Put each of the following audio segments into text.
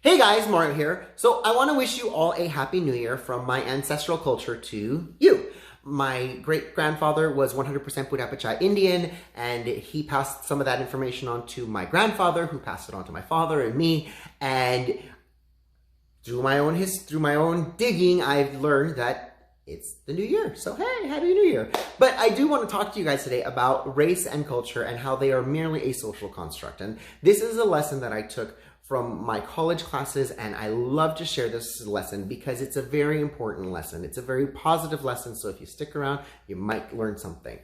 Hey guys, Mario here. So I want to wish you all a happy new year from my ancestral culture to you. My great-grandfather was 100% Budapest Indian, and he passed some of that information on to my grandfather, who passed it on to my father and me. And through my own digging, I've learned that it's the new year. So hey, happy new year. But I do want to talk to you guys today about race and culture and how they are merely a social construct. And this is a lesson that I took from my college classes, and I love to share this lesson because it's a very important lesson. It's a very positive lesson, so if you stick around, you might learn something.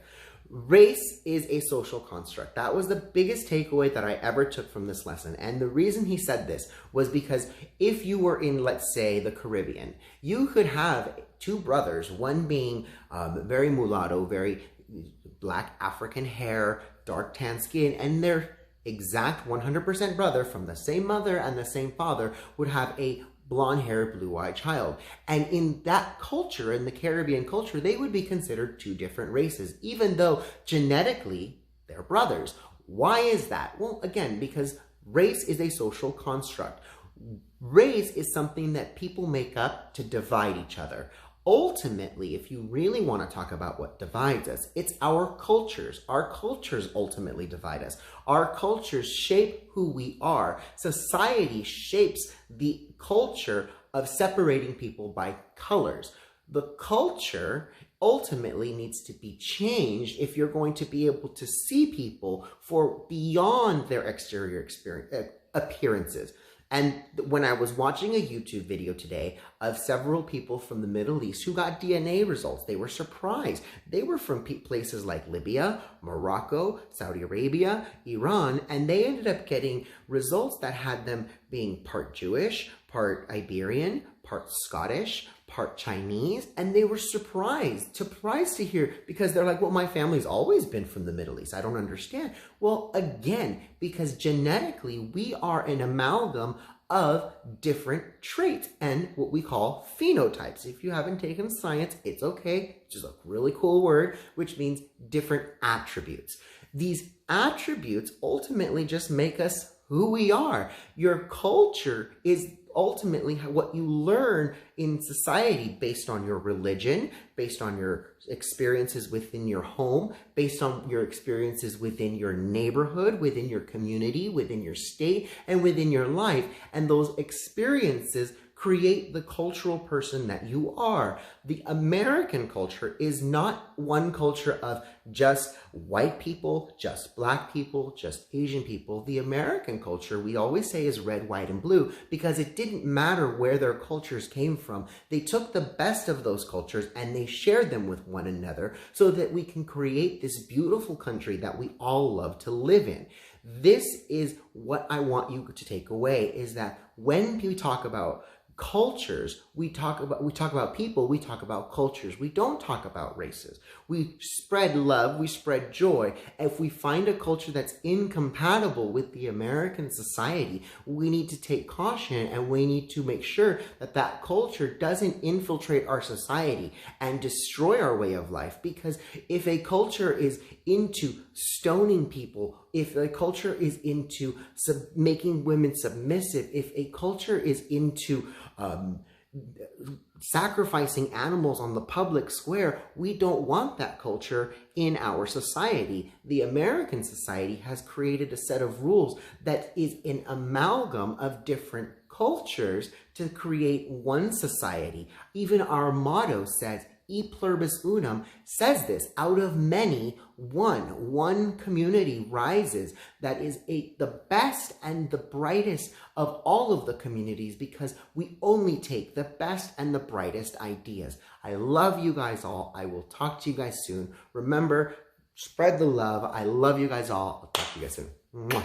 Race is a social construct. That was the biggest takeaway that I ever took from this lesson. And the reason he said this was because if you were in, let's say, the Caribbean, you could have two brothers, one being very mulatto, very black African hair, dark tan skin, and their exact 100% brother from the same mother and the same father would have a blonde-haired, blue-eyed child. And in that culture, in the Caribbean culture, they would be considered two different races, even though genetically they're brothers. Why is that? Well, again, because race is a social construct. Race is something that people make up to divide each other. Ultimately, if you really want to talk about what divides us, it's our cultures. Our cultures ultimately divide us. Our cultures shape who we are. Society shapes the culture of separating people by colors. The culture ultimately needs to be changed if you're going to be able to see people for beyond their exterior appearances. And when I was watching a YouTube video today of several people from the Middle East who got DNA results, they were surprised. They were from places like Libya, Morocco, Saudi Arabia, Iran, and they ended up getting results that had them being part Jewish, part Iberian, part Scottish, part Chinese, and they were surprised to hear, because they're like, well, my family's always been from the Middle East. I don't understand. Well, again, because genetically we are an amalgam of different traits and what we call phenotypes. If you haven't taken science, it's okay. It's just a really cool word, which means different attributes. These attributes ultimately just make us who we are. Your culture is ultimately what you learn in society based on your religion, based on your experiences within your home, based on your experiences within your neighborhood, within your community, within your state, and within your life. And those experiences create the cultural person that you are. The American culture is not one culture of just white people, just black people, just Asian people. The American culture, we always say, is red, white, and blue because it didn't matter where their cultures came from. They took the best of those cultures and they shared them with one another so that we can create this beautiful country that we all love to live in. This is what I want you to take away, is that when we talk about cultures, we talk about people, we talk about cultures. We don't talk about races. We spread love, we spread joy. If we find a culture that's incompatible with the American society, we need to take caution and we need to make sure that that culture doesn't infiltrate our society and destroy our way of life. Because if a culture is into stoning people, if a culture is into making women submissive, if a culture is into sacrificing animals on the public square, we don't want that culture in our society. The American society has created a set of rules that is an amalgam of different cultures to create one society. Even our motto says, plurbus unum, says this: out of many, one community rises that is the best and the brightest of all of the communities, because we only take the best and the brightest ideas. I love you guys all. I will talk to you guys soon. Remember, spread the love. I love you guys all. I'll talk to you guys soon. Mwah.